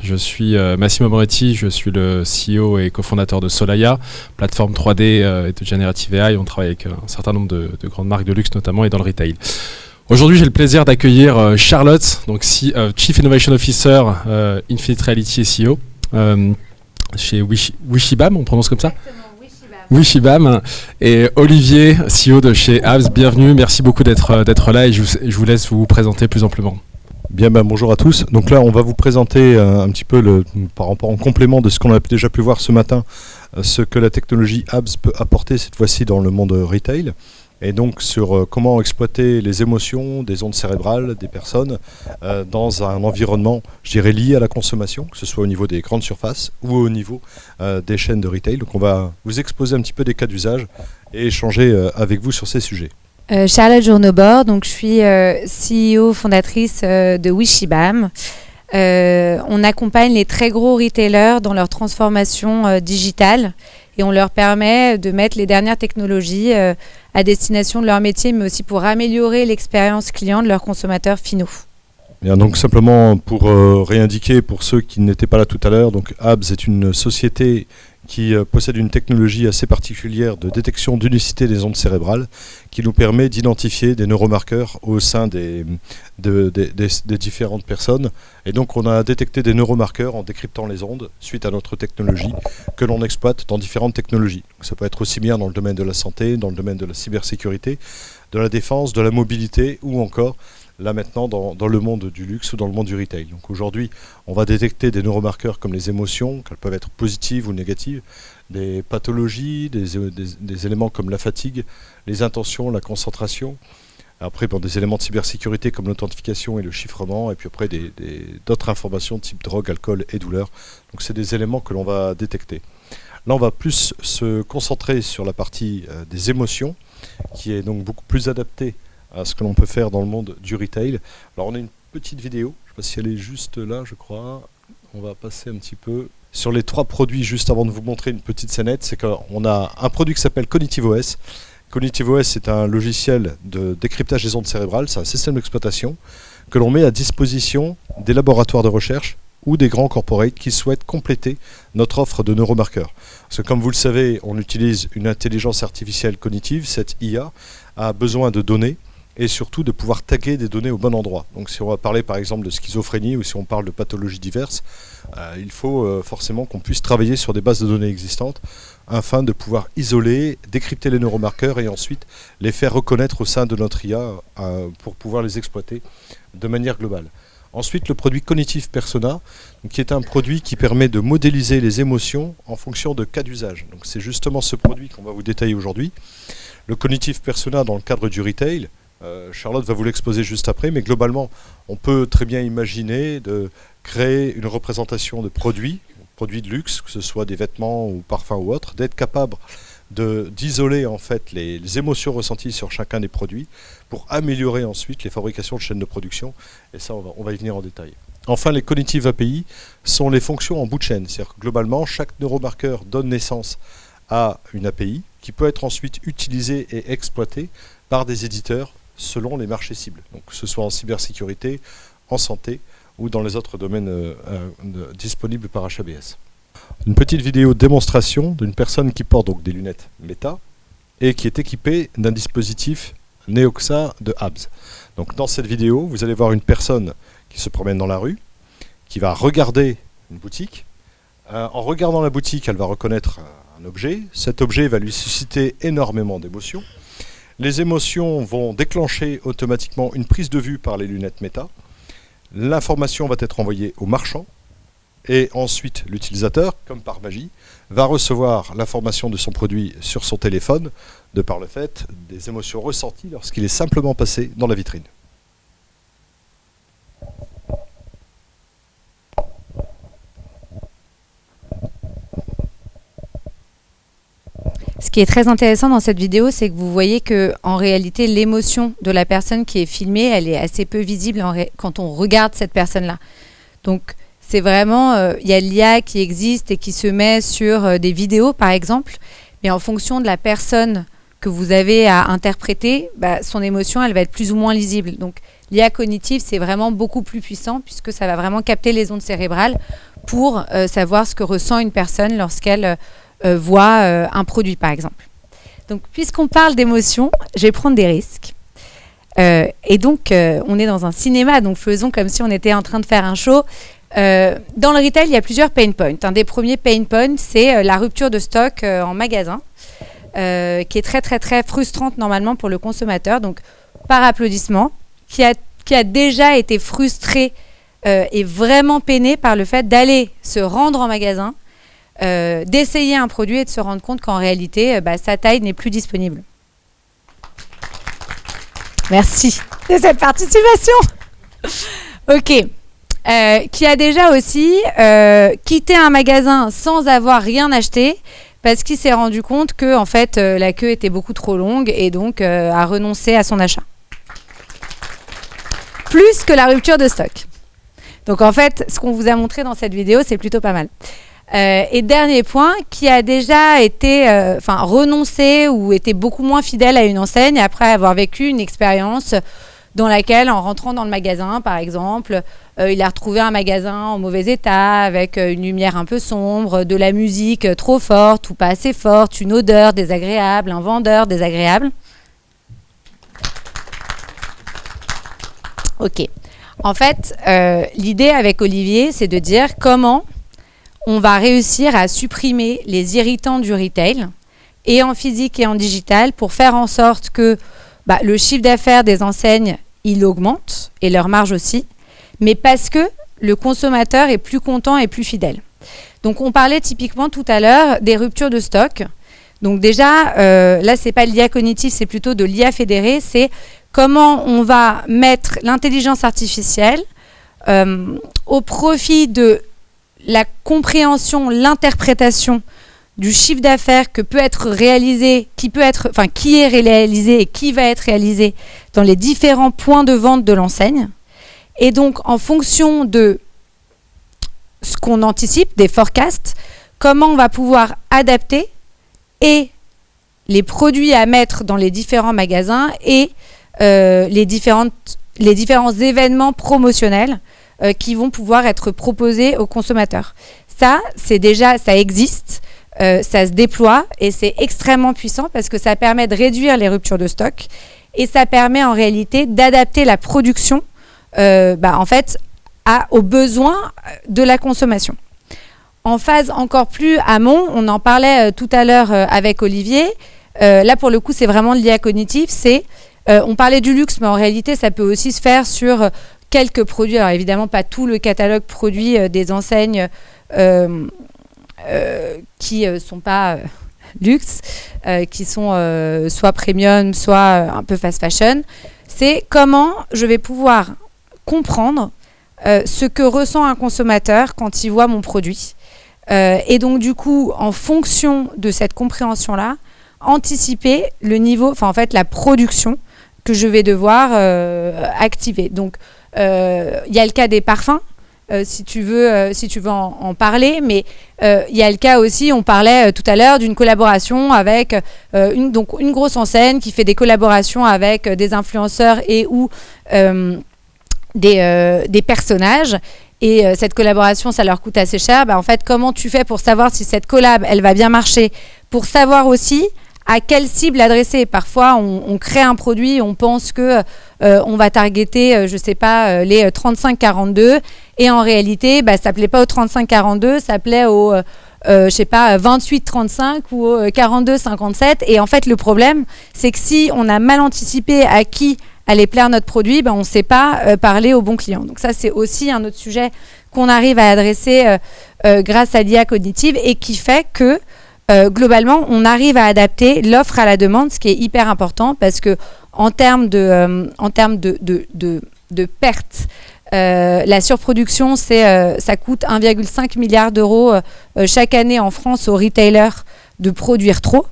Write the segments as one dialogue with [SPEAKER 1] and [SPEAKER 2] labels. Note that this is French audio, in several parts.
[SPEAKER 1] Je suis Massimo Moretti, je suis le CEO et cofondateur de Solaya, plateforme 3D et de Generative AI. On travaille avec un certain nombre de grandes marques de luxe notamment et dans le retail. Aujourd'hui, j'ai le plaisir d'accueillir Charlotte, donc Chief Innovation Officer Infinite Reality et CEO chez Wishibam, on prononce comme ça ? Wishibam, et Olivier, CEO de chez Abs. Bienvenue, merci beaucoup d'être là et je vous laisse vous présenter plus amplement.
[SPEAKER 2] Bien, bonjour à tous. Donc là, on va vous présenter un petit peu, par rapport en complément de ce qu'on a déjà pu voir ce matin, ce que la technologie Abs peut apporter cette fois-ci dans le monde retail. Et donc sur comment exploiter les émotions des ondes cérébrales des personnes dans un environnement, je dirais, lié à la consommation, que ce soit au niveau des grandes surfaces ou au niveau des chaînes de retail. Donc on va vous exposer un petit peu des cas d'usage et échanger avec vous sur ces sujets.
[SPEAKER 3] Charlotte Journobord, donc je suis CEO fondatrice de Wishibam. On accompagne les très gros retailers dans leur transformation digitale et on leur permet de mettre les dernières technologies à destination de leur métier, mais aussi pour améliorer l'expérience client de leurs consommateurs finaux.
[SPEAKER 2] Bien, donc simplement pour réindiquer pour ceux qui n'étaient pas là tout à l'heure, donc Abs est une société qui possède une technologie assez particulière de détection d'unicité des ondes cérébrales qui nous permet d'identifier des neuromarqueurs au sein des différentes personnes. Et donc on a détecté des neuromarqueurs en décryptant les ondes suite à notre technologie que l'on exploite dans différentes technologies. Donc ça peut être aussi bien dans le domaine de la santé, dans le domaine de la cybersécurité, de la défense, de la mobilité ou encore là maintenant dans le monde du luxe ou dans le monde du retail. Donc aujourd'hui, on va détecter des neuromarqueurs comme les émotions, qu'elles peuvent être positives ou négatives, des pathologies, des éléments comme la fatigue, les intentions, la concentration. Après, des éléments de cybersécurité comme l'authentification et le chiffrement, et puis après d'autres informations type drogue, alcool et douleur. Donc c'est des éléments que l'on va détecter. Là, on va plus se concentrer sur la partie des émotions, qui est donc beaucoup plus adaptée à ce que l'on peut faire dans le monde du retail. Alors on a une petite vidéo, je ne sais pas si elle est juste là, je crois. On va passer un petit peu sur les trois produits juste avant de vous montrer une petite scénette. C'est qu'on a un produit qui s'appelle CognitiveOS. CognitiveOS, c'est un logiciel de décryptage des ondes cérébrales, c'est un système d'exploitation que l'on met à disposition des laboratoires de recherche ou des grands corporates qui souhaitent compléter notre offre de neuromarqueurs. Parce que comme vous le savez, on utilise une intelligence artificielle cognitive, cette IA a besoin de données et surtout de pouvoir taguer des données au bon endroit. Donc si on va parler par exemple de schizophrénie ou si on parle de pathologies diverses, il faut forcément qu'on puisse travailler sur des bases de données existantes afin de pouvoir isoler, décrypter les neuromarqueurs et ensuite les faire reconnaître au sein de notre IA pour pouvoir les exploiter de manière globale. Ensuite, le produit Cognitive Persona, qui est un produit qui permet de modéliser les émotions en fonction de cas d'usage. Donc c'est justement ce produit qu'on va vous détailler aujourd'hui. Le Cognitive Persona dans le cadre du retail, Charlotte va vous l'exposer juste après, mais globalement, on peut très bien imaginer de créer une représentation de produits de luxe, que ce soit des vêtements ou parfums ou autres, d'être capable d'isoler en fait les émotions ressenties sur chacun des produits pour améliorer ensuite les fabrications de chaînes de production, et ça on va y venir en détail. Enfin, les Cognitive API sont les fonctions en bout de chaîne, c'est-à-dire que globalement, chaque neuromarqueur donne naissance à une API qui peut être ensuite utilisée et exploitée par des éditeurs selon les marchés cibles, donc que ce soit en cybersécurité, en santé ou dans les autres domaines disponibles par HABS. Une petite vidéo démonstration d'une personne qui porte donc des lunettes Meta et qui est équipée d'un dispositif Neoxa de Abs. Donc dans cette vidéo, vous allez voir une personne qui se promène dans la rue, qui va regarder une boutique. En regardant la boutique, elle va reconnaître un objet. Cet objet va lui susciter énormément d'émotions. Les émotions vont déclencher automatiquement une prise de vue par les lunettes Meta. L'information va être envoyée au marchand et ensuite l'utilisateur, comme par magie, va recevoir l'information de son produit sur son téléphone de par le fait des émotions ressenties lorsqu'il est simplement passé dans la vitrine.
[SPEAKER 3] Ce qui est très intéressant dans cette vidéo, c'est que vous voyez que en réalité, l'émotion de la personne qui est filmée, elle est assez peu visible quand on regarde cette personne-là. Donc, c'est vraiment, il y a l'IA qui existe et qui se met sur des vidéos, par exemple, mais en fonction de la personne que vous avez à interpréter, son émotion, elle va être plus ou moins lisible. Donc, L'IA cognitive, c'est vraiment beaucoup plus puissant puisque ça va vraiment capter les ondes cérébrales pour savoir ce que ressent une personne lorsqu'elle voit un produit, par exemple. Donc, puisqu'on parle d'émotions, je vais prendre des risques. Et donc, on est dans un cinéma, donc faisons comme si on était en train de faire un show. Dans le retail, il y a plusieurs pain points. Un des premiers pain points, c'est la rupture de stock en magasin, qui est très, très, très frustrante normalement pour le consommateur. Donc, par applaudissement, qui a déjà été frustré et vraiment peiné par le fait d'aller se rendre en magasin, d'essayer un produit et de se rendre compte qu'en réalité, sa taille n'est plus disponible. Merci de cette participation. Ok. Qui a déjà aussi quitté un magasin sans avoir rien acheté parce qu'il s'est rendu compte que en fait, la queue était beaucoup trop longue et donc a renoncé à son achat. Plus que la rupture de stock. Donc en fait, ce qu'on vous a montré dans cette vidéo, c'est plutôt pas mal. Et dernier point, qui a déjà été renoncé ou été beaucoup moins fidèle à une enseigne après avoir vécu une expérience dans laquelle, en rentrant dans le magasin, par exemple, il a retrouvé un magasin en mauvais état, avec une lumière un peu sombre, de la musique trop forte ou pas assez forte, une odeur désagréable, un vendeur désagréable. Ok. En fait, l'idée avec Olivier, c'est de dire comment on va réussir à supprimer les irritants du retail, et en physique et en digital, pour faire en sorte que le chiffre d'affaires des enseignes, il augmente, et leur marge aussi, mais parce que le consommateur est plus content et plus fidèle. Donc on parlait typiquement tout à l'heure des ruptures de stock. Donc déjà, là, ce n'est pas l'IA cognitive, c'est plutôt de l'IA fédérée, c'est comment on va mettre l'intelligence artificielle au profit de la compréhension, l'interprétation du chiffre d'affaires que peut être réalisé, qui est réalisé et qui va être réalisé dans les différents points de vente de l'enseigne. Et donc, en fonction de ce qu'on anticipe, des forecasts, comment on va pouvoir adapter et les produits à mettre dans les différents magasins et les différents événements promotionnels qui vont pouvoir être proposés aux consommateurs. Ça existe, ça se déploie et c'est extrêmement puissant parce que ça permet de réduire les ruptures de stock et ça permet en réalité d'adapter la production aux besoins de la consommation. En phase encore plus amont, on en parlait tout à l'heure avec Olivier, là pour le coup c'est vraiment de l'IA cognitive, on parlait du luxe mais en réalité ça peut aussi se faire sur quelques produits, alors évidemment pas tout le catalogue produit des enseignes qui ne sont pas luxe, qui sont soit premium, soit un peu fast fashion. C'est comment je vais pouvoir comprendre ce que ressent un consommateur quand il voit mon produit. Et donc du coup, en fonction de cette compréhension-là, anticiper le niveau, la production que je vais devoir activer. Donc, il y a le cas des parfums, si tu veux en parler, mais il y a le cas aussi, on parlait tout à l'heure d'une collaboration avec une grosse enseigne qui fait des collaborations avec des influenceurs et ou des personnages. Et cette collaboration, ça leur coûte assez cher. En fait, comment tu fais pour savoir si cette collab, elle va bien marcher? Pour savoir aussi à quelle cible adresser. Parfois, on crée un produit, on pense que on va targeter, les 35-42, et en réalité, ça plaît pas aux 35-42, ça plaît aux 28-35 ou aux 42-57. Et en fait, le problème, c'est que si on a mal anticipé à qui allait plaire notre produit, on ne sait pas parler aux bons clients. Donc ça, c'est aussi un autre sujet qu'on arrive à adresser grâce à l'IA cognitive et qui fait que globalement, on arrive à adapter l'offre à la demande, ce qui est hyper important parce que en termes de pertes, la surproduction, ça coûte 1,5 milliard d'euros chaque année en France aux retailers de produire trop.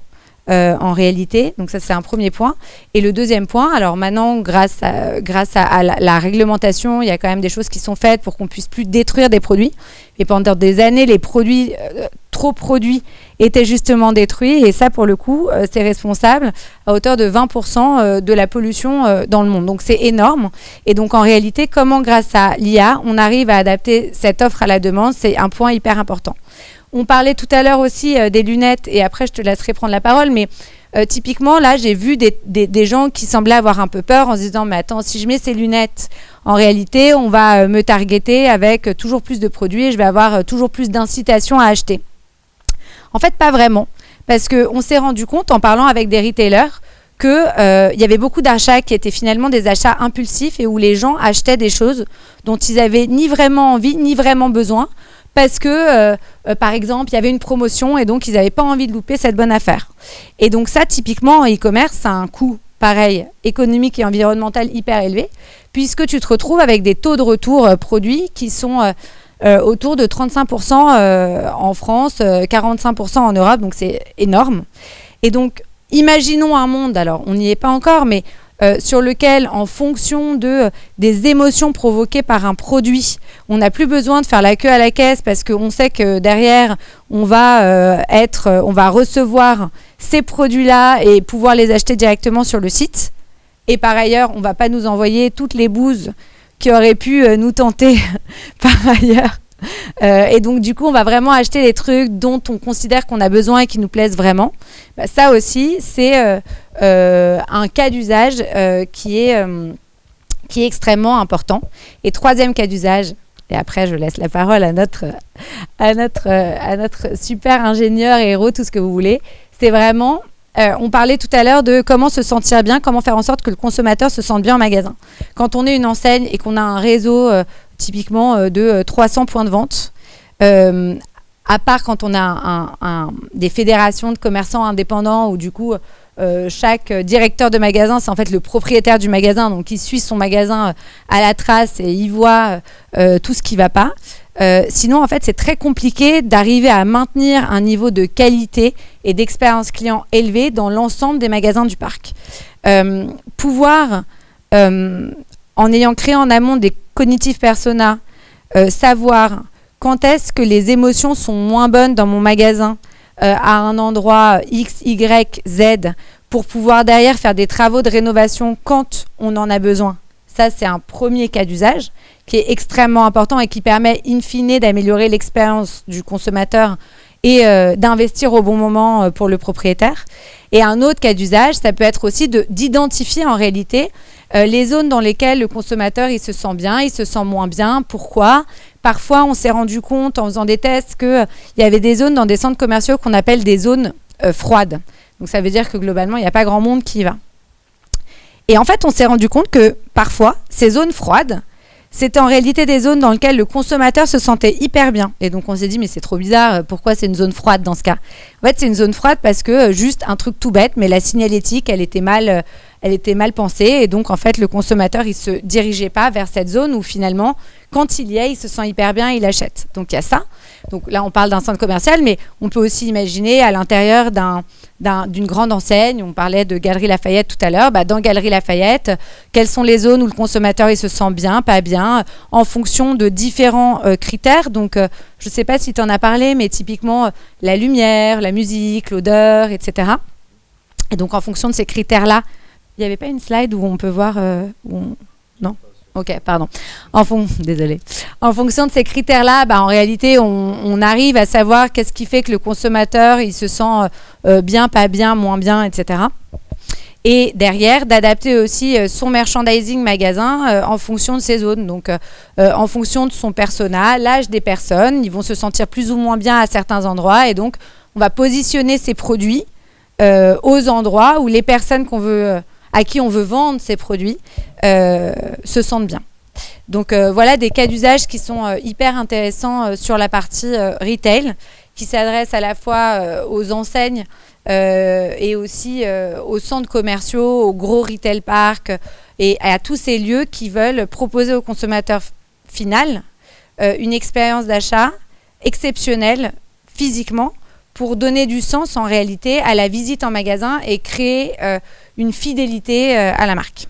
[SPEAKER 3] En réalité, donc ça c'est un premier point. Et le deuxième point, alors maintenant grâce à la réglementation, il y a quand même des choses qui sont faites pour qu'on puisse plus détruire des produits. Et pendant des années, les produits trop produits étaient justement détruits. Et ça, pour le coup, c'est responsable à hauteur de 20% de la pollution dans le monde. Donc, c'est énorme. Et donc, en réalité, comment, grâce à l'IA, on arrive à adapter cette offre à la demande, c'est un point hyper important. On parlait tout à l'heure aussi des lunettes, et après, je te laisserai prendre la parole, mais typiquement, là, j'ai vu des gens qui semblaient avoir un peu peur en se disant « Mais attends, si je mets ces lunettes, en réalité, on va me targeter avec toujours plus de produits et je vais avoir toujours plus d'incitation à acheter. » En fait, pas vraiment, parce qu'on s'est rendu compte, en parlant avec des retailers, qu'il y avait beaucoup d'achats qui étaient finalement des achats impulsifs et où les gens achetaient des choses dont ils n'avaient ni vraiment envie, ni vraiment besoin, parce que, par exemple, il y avait une promotion et donc ils n'avaient pas envie de louper cette bonne affaire. Et donc ça, typiquement, en e-commerce, ça a un coût, pareil, économique et environnemental hyper élevé, puisque tu te retrouves avec des taux de retour produits qui sont autour de 35% en France, 45% en Europe, donc c'est énorme. Et donc, imaginons un monde, alors on n'y est pas encore, mais sur lequel, en fonction des émotions provoquées par un produit, on n'a plus besoin de faire la queue à la caisse parce qu'on sait que derrière, on va recevoir ces produits-là et pouvoir les acheter directement sur le site. Et par ailleurs, on ne va pas nous envoyer toutes les bouses qui auraient pu nous tenter par ailleurs. Et donc, du coup, on va vraiment acheter les trucs dont on considère qu'on a besoin et qui nous plaisent vraiment. Bah, ça aussi, c'est un cas d'usage qui est extrêmement important. Et troisième cas d'usage, et après, je laisse la parole à notre super ingénieur, héros, tout ce que vous voulez, c'est vraiment... on parlait tout à l'heure de comment se sentir bien, comment faire en sorte que le consommateur se sente bien en magasin. Quand on est une enseigne et qu'on a un réseau typiquement de 300 points de vente, à part quand on a des fédérations de commerçants indépendants où du coup chaque directeur de magasin, c'est en fait le propriétaire du magasin, donc il suit son magasin à la trace et il voit tout ce qui ne va pas. Sinon, en fait, c'est très compliqué d'arriver à maintenir un niveau de qualité et d'expérience client élevé dans l'ensemble des magasins du parc. Pouvoir, en ayant créé en amont des cognitive persona, savoir quand est-ce que les émotions sont moins bonnes dans mon magasin à un endroit X, Y, Z, pour pouvoir derrière faire des travaux de rénovation quand on en a besoin. Ça, c'est un premier cas d'usage qui est extrêmement important et qui permet in fine d'améliorer l'expérience du consommateur et d'investir au bon moment pour le propriétaire. Et un autre cas d'usage, ça peut être aussi d'identifier en réalité les zones dans lesquelles le consommateur il se sent bien, il se sent moins bien. Pourquoi ? Parfois, on s'est rendu compte en faisant des tests qu'il y avait des zones dans des centres commerciaux qu'on appelle des zones froides. Donc ça veut dire que globalement, il n'y a pas grand monde qui y va. Et en fait, on s'est rendu compte que parfois, ces zones froides, c'était en réalité des zones dans lesquelles le consommateur se sentait hyper bien. Et donc, on s'est dit, mais c'est trop bizarre, pourquoi c'est une zone froide dans ce cas ? En fait, c'est une zone froide parce que, juste un truc tout bête, mais la signalétique, elle était mal pensée. Et donc, en fait, le consommateur, il ne se dirigeait pas vers cette zone où finalement, quand il y est, il se sent hyper bien, il achète. Donc, il y a ça. Donc là, on parle d'un centre commercial, mais on peut aussi imaginer à l'intérieur d'une grande enseigne. On parlait de Galeries Lafayette tout à l'heure. Dans Galeries Lafayette, quelles sont les zones où le consommateur il se sent bien, pas bien, en fonction de différents critères. Donc, je ne sais pas si tu en as parlé, mais typiquement, la lumière, la musique, l'odeur, etc. Et donc, en fonction de ces critères-là, il n'y avait pas une slide où on peut voir... Non ? Ok, pardon. Désolée. En fonction de ces critères-là, en réalité, on arrive à savoir qu'est-ce qui fait que le consommateur il se sent bien, pas bien, moins bien, etc. Et derrière, d'adapter aussi son merchandising magasin en fonction de ces zones. Donc, en fonction de son persona, l'âge des personnes, ils vont se sentir plus ou moins bien à certains endroits. Et donc, on va positionner ces produits aux endroits où les personnes à qui on veut vendre ces produits se sentent bien. Donc voilà des cas d'usage qui sont hyper intéressants sur la partie retail, qui s'adressent à la fois aux enseignes et aussi aux centres commerciaux, aux gros retail parks et à tous ces lieux qui veulent proposer au consommateur final une expérience d'achat exceptionnelle physiquement, pour donner du sens en réalité à la visite en magasin et créer une fidélité à la marque.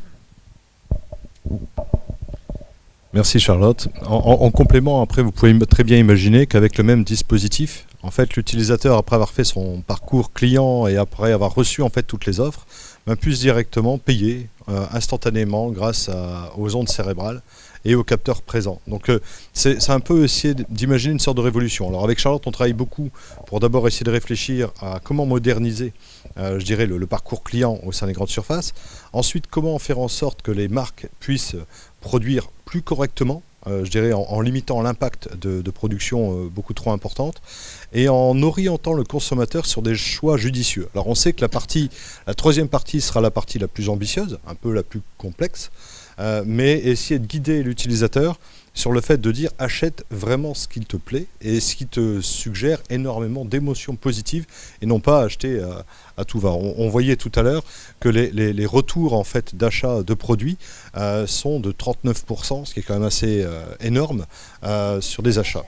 [SPEAKER 2] Merci Charlotte. En complément, après, vous pouvez très bien imaginer qu'avec le même dispositif, En fait, l'utilisateur, après avoir fait son parcours client et après avoir reçu en fait toutes les offres, puisse directement payer instantanément grâce aux ondes cérébrales et aux capteurs présents. Donc c'est un peu essayer d'imaginer une sorte de révolution. Alors avec Charlotte, on travaille beaucoup pour d'abord essayer de réfléchir à comment moderniser je dirais le parcours client au sein des grandes surfaces. Ensuite, comment faire en sorte que les marques puissent produire plus correctement, je dirais en limitant l'impact de production beaucoup trop importante et en orientant le consommateur sur des choix judicieux. Alors on sait que la troisième partie sera la partie la plus ambitieuse, un peu la plus complexe, mais essayer de guider l'utilisateur sur le fait de dire achète vraiment ce qu'il te plaît et ce qui te suggère énormément d'émotions positives et non pas acheter à tout va. On voyait tout à l'heure que les retours en fait d'achat de produits sont de 39%, ce qui est quand même assez énorme sur des achats.